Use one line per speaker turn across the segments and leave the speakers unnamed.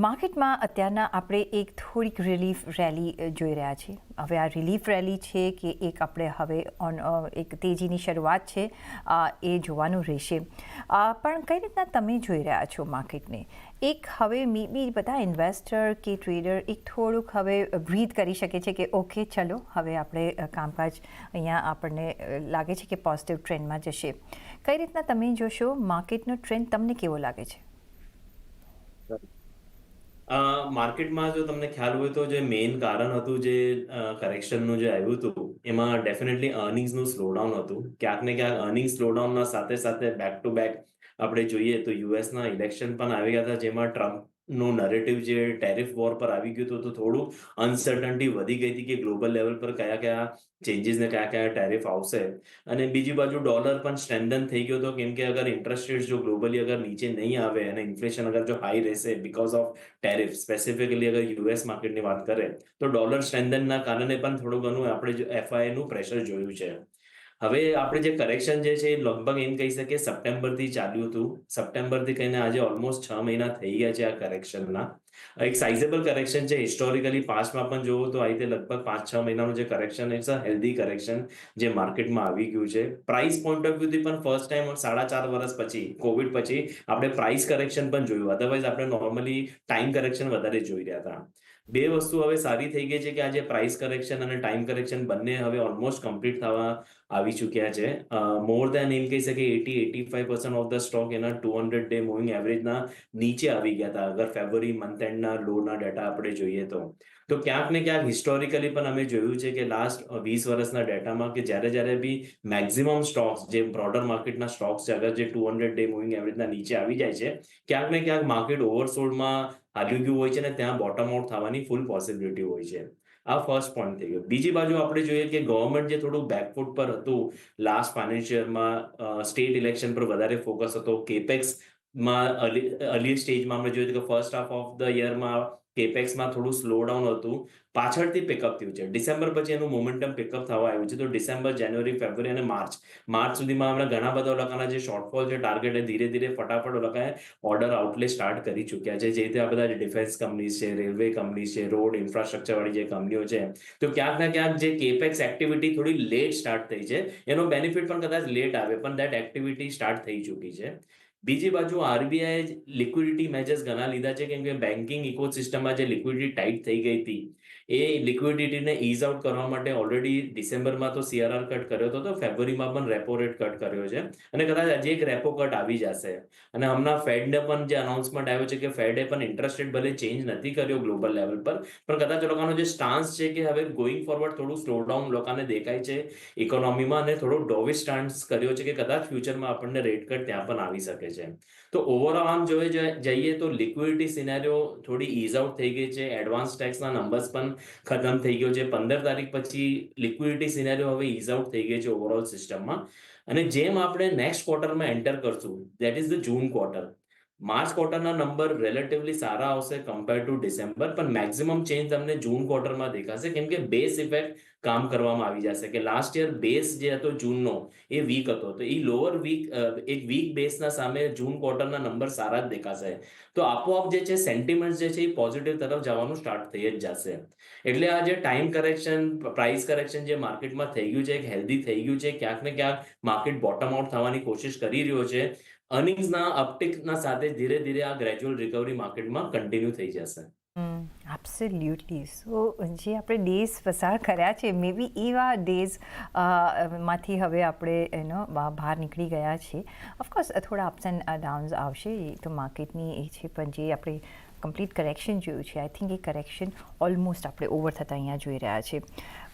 માર્કેટમાં અત્યારના આપણે એક થોડીક રિલીફ રેલી જોઈ રહ્યા છીએ. હવે આ રિલીફ રેલી છે કે એક આપણે હવે એક તેજીની શરૂઆત છે એ જોવાનું રહેશે. પણ કઈ રીતના તમે જોઈ રહ્યા છો માર્કેટને? એક હવે મે બી બધા ઇન્વેસ્ટર કે ટ્રેડર એક થોડુંક હવે બ્રીથ કરી શકે છે કે ઓકે ચલો હવે આપણે કામકાજ અહીંયા આપણને લાગે છે કે પોઝિટિવ ટ્રેન્ડમાં જશે. કઈ રીતના તમે જોશો માર્કેટનો ટ્રેન્ડ તમને કેવો લાગે છે?
માર્કેટમાં જો તમને ખ્યાલ હોય તો જે મેઇન કારણ હતું જે કરેક્શનનું જે આવ્યું હતું એમાં ડેફિનેટલી અર્નિંગ્સનું સ્લોડાઉન હતું. ક્યાંક ને ક્યાંક અર્નિંગ સ્લોડાઉનના સાથે સાથે બેક ટુ બેક આપણે જોઈએ તો યુએસના ઇલેક્શન પણ આવી ગયા હતા, જેમાં ટ્રમ્પનું નરેટિવ જે ટેરિફ વોર પર આવી ગયું હતું તો થોડું અનસર્ટનિટી વધી ગઈ હતી કે ગ્લોબલ લેવલ પર કયા કયા ચેન્જીસ ને કયા કયા ટેરિફ આવશે. અને બીજી બાજુ ડોલર પણ સ્ટ્રેન્થન થઈ ગયો હતો, કેમ કે અગર ઇન્ટરેસ્ટ રેટ જો ગ્લોબલી અગર નીચે નહીં આવે અને ઇન્ફ્લેશન અગર જો હાઈ રહેશે બીકોઝ ઓફ ટેરિફ, સ્પેસિફિકલી અગર યુએસ માર્કેટની વાત કરે તો ડોલર સ્ટ્રેન્થનના કારણે પણ થોડું ઘણું આપણે એફઆઈનું પ્રેશર જોયું છે. હવે આપણે જે કરેક્શન જે છે એ લગભગ એમ કહી શકીએ સપ્ટેમ્બરથી ચાલ્યું હતું. સપ્ટેમ્બરથી કહીને આજે ઓલમોસ્ટ 6 મહિના થઈ ગયા છે આ કરેક્શનના. એક સાઇઝેબલ કરેક્શન છે. હિસ્ટોરિકલી પાસ્ટમાં પણ જોવું તો આ રીતે લગભગ 5-6 મહિનાનું જે correction it's a healthy correction જે માર્કેટમાં આવી ગયું છે. પ્રાઇસ પોઈન્ટ ઓફ વ્યૂથી પણ ફર્સ્ટ ટાઈમ 4.5 વર્ષ પછી કોવિડ પછી આપણે પ્રાઇસ કરેક્શન પણ જોયું. અધરવાઇઝ આપણે નોર્મલી ટાઈમ કરેક્શન વધારે જોઈ રહ્યા હતા. બે વસ્તુ હવે સારી થઈ ગઈ છે કે આજે પ્રાઇસ કરેક્શન અને ટાઈમ કરેક્શન બંને હવે ઓલમોસ્ટ કમ્પ્લીટ થવા આવી ચૂક્યા છે. મોર દેન એમ કહી શકે 80-85% ઓફ ધ સ્ટોક એના 200 ડે મૂવિંગ એવરેજના નીચે આવી ગયા હતા અગર ફેબ્રુઆરી મંથ એન્ડના લોના ડેટા આપણે જોઈએ તો ક્યાંક ને ક્યાંક હિસ્ટોરિકલી પણ અમે જોયું છે કે લાસ્ટ 20 વર્ષના ડેટામાં કે જ્યારે બી મેક્સિમમ સ્ટોક્સ જે બ્રોડર માર્કેટના સ્ટોક્સ છે અગર જે 200 ડે મૂવિંગ એવરેજના નીચે આવી જાય છે ક્યાંક ને ક્યાંક માર્કેટ ઓવરસોલ્ડમાં હાલ્યું ગયું હોય છે ને ત્યાં બોટમ આઉટ થવાની ફૂલ પોસિબિલિટી હોય છે. આ ફર્સ્ટ પોઈન્ટ થઈ ગયો. બીજી બાજુ આપણે જોઈએ કે ગવર્મેન્ટ જે થોડું બેકફૂટ પર હતું લાસ્ટ ફાઇનાન્શિયરમાં, સ્ટેટ ઇલેક્શન પર વધારે ફોકસ હતો. કેપેક્સમાં અર્લી સ્ટેજમાં આપણે જોયું કે ફર્સ્ટ હાફ ઓફ ધ યરમાં કેપેક્સમાં થોડું સ્લો ડાઉન હતું, પાછળથી પિકઅપ થયું છે. ડિસેમ્બર પછી એનું મોમેન્ટમ પિકઅપ થવા આવ્યું છે. તો ડિસેમ્બર, જાન્યુઆરી, ફેબ્રુઆરી અને માર્ચ સુધીમાં આપણે ઘણા બધા લોકોના જે શોર્ટફોલ છે ટાર્ગેટ એ ધીરે ધીરે ફટાફટ લોકોએ ઓર્ડર આઉટલે સ્ટાર્ટ કરી ચૂક્યા છે. જે રીતે આ બધા ડિફેન્સ કંપનીઝ છે, રેલવે કંપનીઝ છે, રોડ ઇન્ફ્રાસ્ટ્રક્ચર વાળી જે કંપનીઓ છે, તો ક્યાંક ને ક્યાંક જે કેપેક્સ એક્ટિવિટી થોડી લેટ સ્ટાર્ટ થઈ છે. એનો બેનિફિટ પણ કદાચ લેટ આવે પણ દેટ એક્ટિવિટી સ્ટાર્ટ થઈ ચૂકી છે. બીજી બાજુ આરબીઆઈ લિક્વિડિટી મેજર્સ ઘણા લીધા છે, કેમ કે બેન્કિંગ ઇકોસિસ્ટમમાં જે લિક્વિડિટી ટાઈટ થઈ ગઈ હતી એ લિક્વિડિટીને ઇઝ આઉટ કરવા માટે ઓલરેડી ડિસેમ્બરમાં તો સીઆરઆર કટ કર્યો હતો, તો ફેબ્રુઆરીમાં પણ રેપો રેટ કટ કર્યો છે અને કદાચ હજી એક રેપો કટ આવી જશે. અને હમણાં ફેડને પણ જે અનાઉન્સમેન્ટ આવ્યો છે કે ફેડે પણ ઇન્ટરેસ્ટ રેટ ભલે ચેન્જ નથી કર્યો ગ્લોબલ લેવલ પર, પણ કદાચ લોકોનો જે સ્ટાન્સ છે કે હવે ગોઈંગ ફોરવર્ડ થોડું સ્લોડાઉન લોકોને દેખાય છે ઇકોનોમીમાં અને થોડો ડોવિશ સ્ટાન્સ કર્યો છે કે કદાચ ફ્યુચરમાં આપણને રેટ કટ ત્યાં પણ આવી શકે છે. તો ઓવરઓલ આમ જોઈ જઈએ તો લિક્વિડિટી સિનેરિયો થોડી ઇઝ આઉટ થઈ ગઈ છે. એડવાન્સ ટેક્સના નંબર્સ પણ ખતમ થઈ ગયો છે. 15 તારીખ પછી લિક્વિડિટી સિનેરિયો હવે ઇઝ આઉટ થઈ ગઈ છે ઓવરઓલ સિસ્ટમમાં. અને જેમ આપણે નેક્સ્ટ ક્વાર્ટરમાં એન્ટર કરશું, that is the June quarter, March ક્વાર્ટરના નંબર રિલેટિવલી સારા આવશે કમ્પેર ટુ ડિસેમ્બર, પણ મેક્સિમમ ચેન્જ તમને જૂન ક્વાર્ટરમાં દેખાશે, કેમ કે બેઝ ઇફેક્ટ કામ કરવામાં આવી જશે કે લાસ્ટ યર બેઝ જે હતો જૂનનો એ વીક હતો, તો એ લોઅર વીક એક વીક બેઝના સામે જૂન ક્વાર્ટરના નંબર સારા જ દેખાશે. તો આપોઆપ જે છે સેન્ટિમેન્ટ જે છે એ પોઝિટિવ તરફ જવાનું સ્ટાર્ટ થઈ જ જશે. એટલે આ જે ટાઈમ કરેક્શન, પ્રાઇસ કરેક્શન જે માર્કેટમાં થઈ ગયું છે એક હેલ્ધી થઈ ગયું છે. ક્યાંક ને ક્યાંક માર્કેટ બોટમ આઉટ થવાની કોશિશ કરી રહ્યો છે. અર્નિંગ્સના અપટિકના સાથે ધીરે ધીરે આ ગ્રેજ્યુઅલ રિકવરી માર્કેટમાં કન્ટિન્યુ થઈ જશે.
એબ્સોલ્યુટલી. સો જે આપણે ડેઝ પસાર કર્યા છે મે બી એવા ડેઝ માંથી હવે આપણે એનો બહાર નીકળી ગયા છીએ. ઓફકોર્સ થોડા અપ્સ એન્ડ ડાઉન્સ આવશે એ તો માર્કેટની એ છે, પણ જે આપણે કમ્પ્લીટ કરેક્શન જોયું છે આઈ થિંક એ કરેક્શન ઓલમોસ્ટ આપણે ઓવર થતાં અહીંયા જોઈ રહ્યા છે.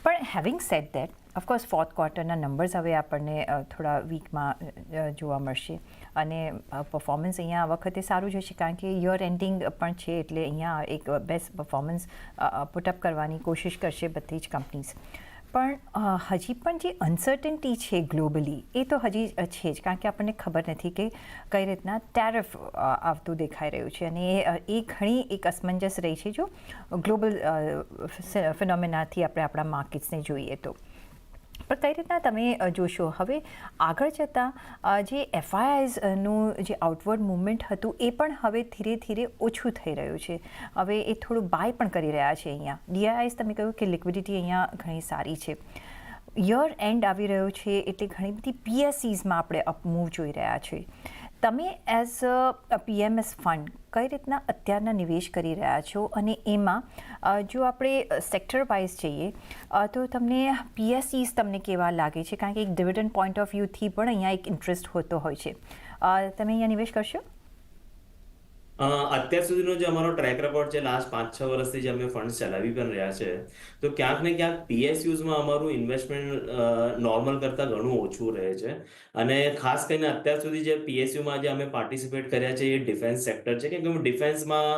પણ having said that, of course fourth ક્વાર્ટરના નંબર્સ હવે આપણને થોડા વીકમાં જોવા મળશે અને પરફોર્મન્સ અહીંયા આ વખતે સારું જ હશે, કારણ કે યર એન્ડિંગ પણ છે એટલે અહીંયા એક બેસ્ટ પરફોર્મન્સ પુટઅપ કરવાની કોશિશ કરશે બધી જ કંપનીઝ. પણ હજી પણ જે અનસર્ટનિટી છે ગ્લોબલી એ તો હજી છે જ, કારણ કે આપણને ખબર નથી કે કઈ રીતના ટેરિફ આવતું દેખાઈ રહ્યું છે અને એ ઘણી એક અસમંજસ રહી છે જો ગ્લોબલ ફિનોમિનાથી આપણે આપણા માર્કેટ્સને જોઈએ તો. પણ કઈ રીતના તમે જોશો હવે આગળ જતાં જે એફઆઈઆઈઝનું જે આઉટવર્ડ મુવમેન્ટ હતું એ પણ હવે ધીરે ધીરે ઓછું થઈ રહ્યું છે. હવે એ થોડું બાય પણ કરી રહ્યા છે. અહીંયા ડીઆઈઆઈઝ તમે કહ્યું કે લિક્વિડિટી અહીંયા ઘણી સારી છે. યર એન્ડ આવી રહ્યો છે એટલે ઘણી બધી પીએસસીઝમાં આપણે અપમૂવ જોઈ રહ્યા છીએ. તમે એઝ અ પીએમએસ ફંડ કઈ રીતના અત્યારના નિવેશ કરી રહ્યા છો અને એમાં જો આપણે સેક્ટર વાઇઝ જઈએ તો તમને પીએસસીઝ તમને કેવા લાગે છે? કારણ કે એક ડિવિડન્ડ પોઈન્ટ ઓફ વ્યૂથી પણ અહીંયા એક ઇન્ટરેસ્ટ હોતો હોય છે. તમે અહીંયા નિવેશ કરશો?
અત્યાર સુધીનો જે અમારો ટ્રેક રેકોર્ડ છે લાસ્ટ 5-6 વર્ષથી જે અમે ફંડ્સ ચલાવી પણ રહ્યા છે તો ક્યાંક ને ક્યાંક પીએસયુઝમાં અમારું ઇન્વેસ્ટમેન્ટ નોર્મલ કરતાં ઘણું ઓછું રહે છે. અને ખાસ કરીને અત્યાર સુધી જે પીએસયુમાં જે અમે પાર્ટિસિપેટ કર્યા છે એ ડિફેન્સ સેક્ટર છે કે ડિફેન્સમાં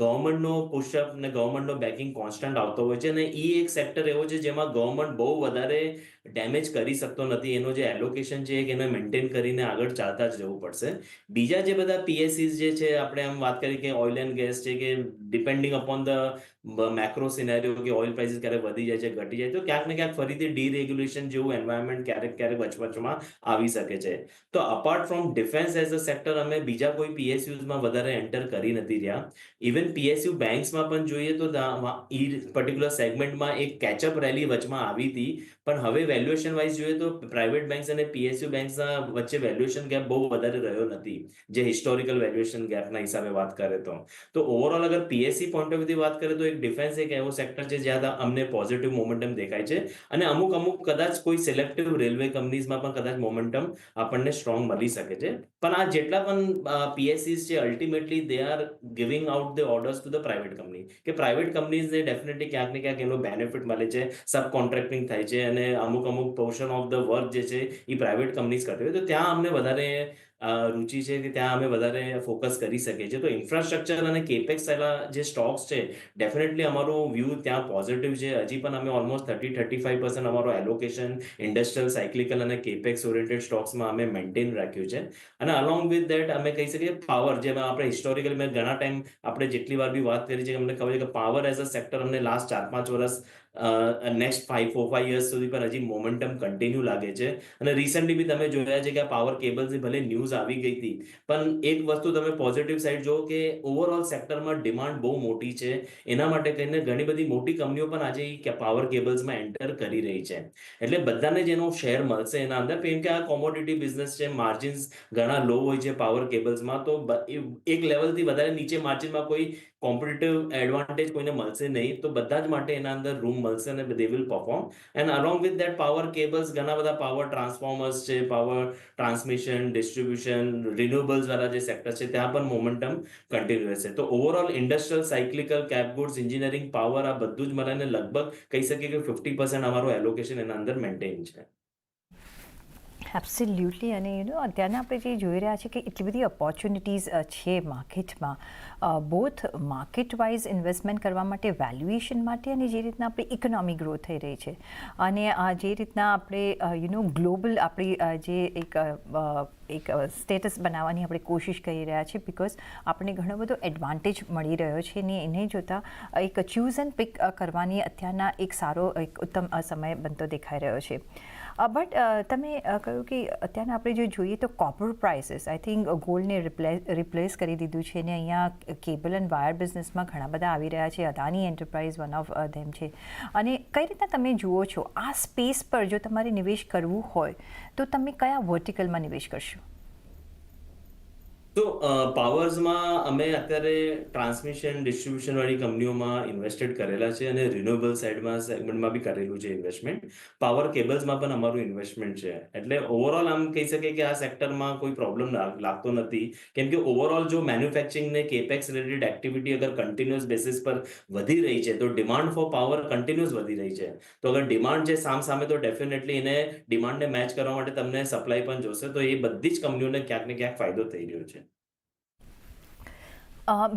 ગવર્મેન્ટનો પુશઅપ ને ગવર્મેન્ટનો બેકિંગ કોન્સ્ટન્ટ આવતો હોય છે અને એ એક સેક્ટર એવો છે જેમાં ગવર્મેન્ટ બહુ વધારે ડેમેજ કરી શકતો નથી. એનો જે એલોકેશન છે એને મેન્ટેન કરીને આગળ ચાલતા જ રહેવું પડશે. બીજા જે બધા પીએસસીસ જે છે આપણે આમ વાત કરીએ કે ઓઇલ એન્ડ ગેસ છે કે depending upon the macro scenario કે ઓઇલ પ્રાઇસીસ ક્યારે વધી જાય છે ઘટી જાય તો ક્યાંક ને ક્યાંક ફરીથી ડીરેગ્યુલેશન જેવું એન્વાયરમેન્ટ ક્યારેક વચમાં આવી શકે છે. તો apart from defence as a sector અમે બીજા કોઈ પીએસયુઝમાં વધારે એન્ટર કરી નથી રહ્યા. ઇવન પીએસયુ બેંક્સમાં પણ જોઈએ તો એ પર્ટિક્યુલર સેગમેન્ટમાં એક કેચઅપ રેલી વચમાં આવી હતી પણ હવે વેલ્યુએશન વાઇઝ જોઈએ તો પ્રાઇવેટ બેંક્સ અને પીએસયુ બેંક્સના વચ્ચે વેલ્યુએશન ગેપ બહુ વધારે રહ્યો નથી જે હિસ્ટોરિકલ વેલ્યુએશન ગેપના હિસાબે વાત કરે તો ઓવરઓલ અગર પીએસસી પોઈન્ટ ઓફ વ્યૂથી વાત કરીએ તો એક ડિફેન્સ એક એવો સેક્ટર છે જ્યાં અમને પોઝિટિવ મોમેન્ટમ દેખાય છે અને અમુક કદાચ કોઈ સિલેક્ટિવ રેલવે કંપનીઝમાં પણ કદાચ મોમેન્ટમ આપણને સ્ટ્રોંગ મળી શકે છે. પણ આ જેટલા પણ પીએસસીસ છે ultimately they are giving out the orders to the private company કે પ્રાઇવેટ કંપનીઝને ડેફિનેટલી ક્યાંક ને ક્યાંક એનો બેનિફિટ મળે છે. સબ કોન્ટ્રાક્ટિંગ થાય છે અને અમુક પોર્શન ઓફ ધ વર્ક જે છે એ પ્રાઇવેટ કંપનીઝ કરતી હોય તો ત્યાં અમને વધારે રુચિ છે કે ત્યાં અમે વધારે ફોકસ કરી શકીએ છીએ. તો ઇન્ફ્રાસ્ટ્રક્ચર અને કેપેક્સ વાળા જે સ્ટોક્સ છે ડેફિનેટલી અમારું વ્યૂ ત્યાં પોઝિટિવ છે. હજી પણ અમે ઓલમોસ્ટ 30-35% અમારો એલોકેશન ઇન્ડસ્ટ્રીયલ સાયક્લિકલ અને કેપેક્સ ઓરિએન્ટેડ સ્ટોક્સમાં અમે મેન્ટેન રાખ્યું છે. અને અલોંગ વિથ દેટ અમે કહી શકીએ પાવર જેમાં આપણે હિસ્ટોરિકલ મેં ઘણા ટાઈમ આપણે જેટલી વાર બી વાત કરી છે અમને ખબર છે કે પાવર એઝ અ સેક્ટર અમને લાસ્ટ 4-5 વર્ષ નેક્સ્ટ 4-5 યર્સ સુધી પણ હજી મોમેન્ટમ કન્ટિન્યુ લાગે છે. અને રિસન્ટલી બી તમે જોયા છે કે આ પાવર કેબલ્સની ભલે ન્યૂઝ આવી ગઈ હતી પણ એક વસ્તુ તમે પોઝિટિવ સાઈડ જો કે ઓવરઓલ સેક્ટરમાં ડિમાન્ડ બહુ મોટી છે. એના માટે કહીને ઘણી બધી મોટી કંપનીઓ પણ આજે પાવર કેબલ્સમાં એન્ટર કરી રહી છે. એટલે બધાને જેનો શેર મળશે એના અંદર કેમ કે આ કોમોડિટી બિઝનેસ છે માર્જિન્સ ઘણા લો હોય છે પાવર કેબલ્સમાં તો એક લેવલથી વધારે નીચે માર્જિનમાં કોઈ કોમ્પિટિટિવ એડવાન્ટેજ કોઈને મળશે નહીં તો બધા જ માટે એના અંદર રૂમ મળશે અને they will perform. And along with that power cables ઘણા બધા પાવર ટ્રાન્સફોર્મર્સ છે પાવર ટ્રાન્સમિશન ડિસ્ટ્રીબ્યુશન રિન્યુએબલ્સ વાળા જે સેક્ટર છે ત્યાં પણ મોમેન્ટમ કન્ટિન્યુ રહેશે. તો ઓવરઓલ ઇન્ડસ્ટ્રીયલ સાયક્લિકલ કેપગુડ્સ એન્જિનિયરિંગ પાવર આ બધું જ મળીને લગભગ કહી શકીએ કે 50% અમારું એલોકેશન એના અંદર મેન્ટેન છે.
એબ્સોલ્યુટલી. અને અત્યારના આપણે જે જોઈ રહ્યા છીએ કે એટલી બધી ઓપોર્ચ્યુનિટીઝ છે માર્કેટમાં બોથ માર્કેટ વાઇઝ ઇન્વેસ્ટમેન્ટ કરવા માટે વેલ્યુએશન માટે અને જે રીતના આપણી ઇકોનોમી ગ્રો થઈ રહી છે અને જે રીતના આપણે ગ્લોબલ આપણી જે એક સ્ટેટસ બનાવવાની આપણે કોશિશ કરી રહ્યા છીએ બિકોઝ આપણને ઘણો બધો એડવાન્ટેજ મળી રહ્યો છે ને એને જોતાં એક ચૂઝ એન્ડ પિક કરવાની અત્યારના એક સારો એક ઉત્તમ સમય બનતો દેખાઈ રહ્યો છે. બટ તમે કહ્યું કે અત્યારના આપણે જો જોઈએ તો કોપર પ્રાઇસીસ આઈ થિંક ગોલ્ડને રિપ્લેસ કરી દીધું છે ને અહીંયા કેબલ એન્ડ વાયર બિઝનેસમાં ઘણા બધા આવી રહ્યા છે. Adani enterprise one of them છે. અને કઈ રીતના તમે જુઓ છો આ સ્પેસ પર જો તમારે નિવેશ કરવું હોય તો તમે કયા વર્ટિકલમાં નિવેશ કરશો?
તો પાવર્સમાં અમે અત્યારે ટ્રાન્સમિશન ડિસ્ટ્રીબ્યુશન વાળી કંપનીઓમાં ઇન્વેસ્ટેડ કરેલા છે અને રિન્યુએબલ સેગમેન્ટમાં બી કરેલું છે ઇન્વેસ્ટમેન્ટ. પાવર કેબલ્સમાં પણ અમારું ઇન્વેસ્ટમેન્ટ છે. એટલે ઓવરઓલ આમ કહી શકીએ કે આ સેક્ટરમાં કોઈ પ્રોબ્લેમ લાગતો નથી કેમ કે ઓવરઓલ જો મેન્યુફેક્ચરિંગ ને કેપેક્સ રિલેટેડ એક્ટિવિટી અગર કન્ટિન્યુઅસ બેસિસ પર વધી રહી છે તો ડિમાન્ડ ફોર પાવર કન્ટિન્યુઅસ વધી રહી છે. તો અગર ડિમાન્ડ છે સામે તો ડેફિનેટલી એને ડિમાન્ડને મેચ કરવા માટે તમને સપ્લાય પણ જોશે તો એ બધી જ કંપનીઓને ક્યાંક ને ક્યાંક ફાયદો થઈ રહ્યો છે.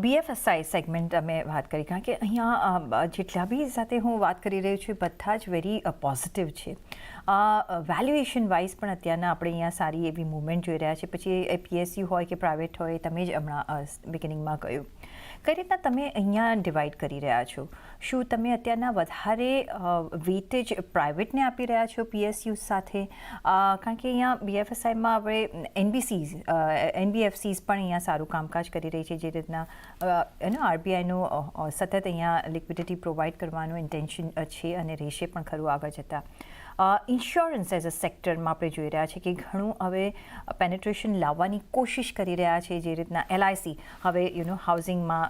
બીએફએસઆઈ સેગમેન્ટ અમે વાત કરી કારણ કે અહીંયા જેટલા બી સાથે હું વાત કરી રહી છું બધા જ વેરી પોઝિટિવ છે. વેલ્યુએશન વાઇઝ પણ અત્યારના આપણે અહીંયા સારી એવી મૂવમેન્ટ જોઈ રહ્યા છે. પછી એ પીએસયુ હોય કે પ્રાઇવેટ હોય તમે જ હમણાં બિગિનિંગમાં કહ્યું કઈ રીતના તમે અહીંયા ડિવાઈડ કરી રહ્યા છો? શું તમે અત્યારના વધારે વેટેજ પ્રાઇવેટને આપી રહ્યા છો PSUs સાથે? કારણ કે અહીંયા BFSIમાં આપણે NBFCs પણ અહીંયા સારું કામકાજ કરી રહી છે, જે રીતના RBIનું સતત અહીંયા લિક્વિડિટી પ્રોવાઈડ કરવાનું ઇન્ટેન્શન છે અને રહેશે પણ ખરું આગળ જતાં. ઇન્સ્યોરન્સ એઝ અ સેક્ટરમાં આપણે જોઈ રહ્યા છીએ કે ઘણું હવે પેનેટ્રેશન લાવવાની કોશિશ કરી રહ્યા છે, જે રીતના LIC હવે હાઉસિંગમાં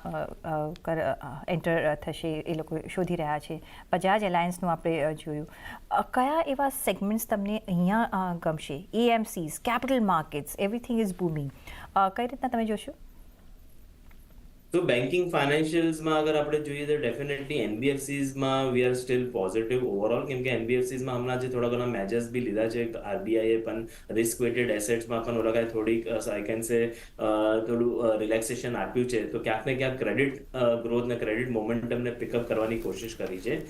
એન્ટર થશે એ લોકો શોધી રહ્યા છે. બજાજ એલાયન્સનું આપણે જોયું. કયા એવા સેગમેન્ટ્સ તમને અહીંયા ગમશે? AMCs, capital markets, everything is booming. કઈ રીતના તમે જોશો?
તો બેન્કિંગ ફાઇનાન્શિયલ્સમાં અગર આપણે જોઈએ તો ડેફિનેટલી NBFCsમાં we are still positive overall, કેમ કે NBFCsમાં હમણાં જે થોડા ઘણા મેજર્સ બી લીધા છે, RBIએ પણ રિસ્ક વેટેડ એસેટ્સમાં પણ ઓલા કાંઈ થોડીક આઈ કેન સે થોડું રિલેક્સેશન આપ્યું છે, તો ક્યાંક ને ક્યાંક ક્રેડિટ ગ્રોથ ને ક્રેડિટ મોમેન્ટમને પિકઅપ કરવાની કોશિશ કરી છે.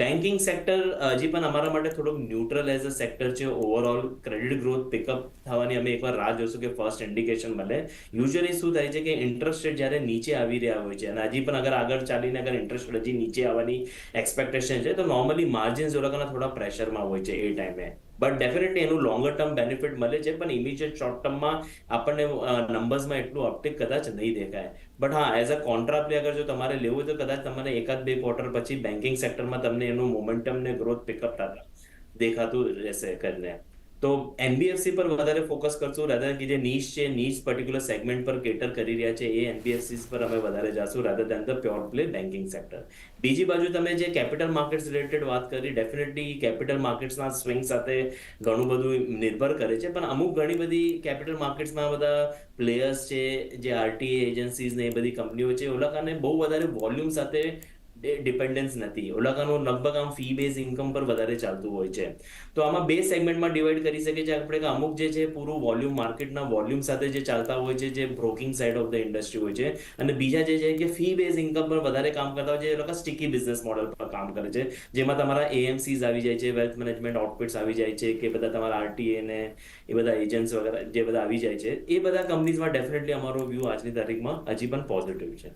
બેન્કિંગ સેક્ટર હજી પણ અમારા માટે થોડુંક ન્યુટ્રલ એઝ અ સેક્ટર છે. ઓવરઓલ ક્રેડિટ ગ્રોથ પિકઅપ થવાની અમે એકવાર રાહ જોશું કે ફર્સ્ટ ઇન્ડિકેશન મળે. યુઝ્યુઅલી શું થાય છે કે ઇન્ટરેસ્ટ રેટ જ્યારે નીચે આવી રહ્યા હોય છે અને હજી પણ અગર આગળ ચાલીને અગર ઇન્ટરેસ્ટ રેટ હજી નીચે આવવાની એક્સપેક્ટેશન છે, તો નોર્મલી માર્જિન્સ થોડા પ્રેશરમાં હોય છે એ ટાઈમે. બટ ડેફિનેટલી એનું લોંગર ટર્મ બેનિફિટ મળે છે, પણ ઇમિડિયેટ શોર્ટ ટર્મમાં આપણને નંબર્સમાં એટલું અપટેક કદાચ નહીં દેખાય. બટ હા, એઝ અ કોન્ટ્રા પ્લે અગર જો તમારે લેવું હોય તો કદાચ તમને 1-2 ક્વાર્ટર પછી બેન્કિંગ સેક્ટરમાં તમને એનું મોમેન્ટમ ને ગ્રોથ પિકઅપ દેખાતું રહેશે કરીને. તો NBFC પર વધારે ફોકસ કરશું, રાધર કે જે નીશ છે, નીશ પર્ટિક્યુલર સેગમેન્ટ પર કેટર કરી રહ્યા છે, એ NBFCs પર અમે વધારે જાશું rather then the pure play banking sector. બીજી બાજુ તમે જે કેપિટલ માર્કેટ્સ રિલેટેડ વાત કરી, ડેફિનેટલી કેપિટલ માર્કેટ્સના સ્વિંગ સાથે ઘણું બધું નિર્ભર કરે છે, પણ અમુક ઘણી બધી કેપિટલ માર્કેટ્સમાં બધા પ્લેયર્સ છે, જે RTA એજન્સીઝ ને એ બધી કંપનીઓ છે, ઓલાકાને બહુ વધારે વોલ્યુમ સાથે ડિપેન્ડન્સ નથી. ઓલાકાનું લગભગ આમ ફી બેઝ ઇન્કમ પર વધારે ચાલતું હોય છે. તો આમાં 2 સેગમેન્ટમાં ડિવાઈડ કરી શકીએ છીએ આપણે કે અમુક જે છે પૂરું વોલ્યુમ માર્કેટના વોલ્યુમ સાથે જે ચાલતા હોય છે, જે broking side of the industry હોય છે, અને બીજા જે છે કે ફી બેઝ ઇન્કમ પર વધારે કામ કરતા હોય છે, એ લોકો સ્ટિકી બિઝનેસ મોડલ પર કામ કરે છે, જેમાં તમારા AMCs આવી જાય છે, વેલ્થ મેનેજમેન્ટ આઉટફિટ્સ આવી જાય છે, કે બધા તમારા RTA ને એ બધા એજન્ટ્સ વગેરે જે બધા આવી જાય છે, એ બધા કંપનીઝમાં ડેફિનેટલી અમારો વ્યૂ આજની તારીખમાં હજી પણ પોઝિટિવ છે.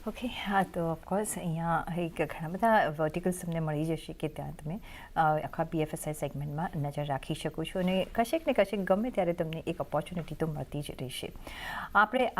ઓકે, હા, તો ઓફકોર્સ અહીંયા એક ઘણા બધા વર્ટિકલ્સ તમને મળી જશે કે ત્યાં તમે આખા BFSI સેગમેન્ટમાં નજર રાખી શકો છો, અને કશેક ને કશેક ગમે ત્યારે તમને એક ઓપોર્ચ્યુનિટી તો મળતી જ રહેશે. આપણે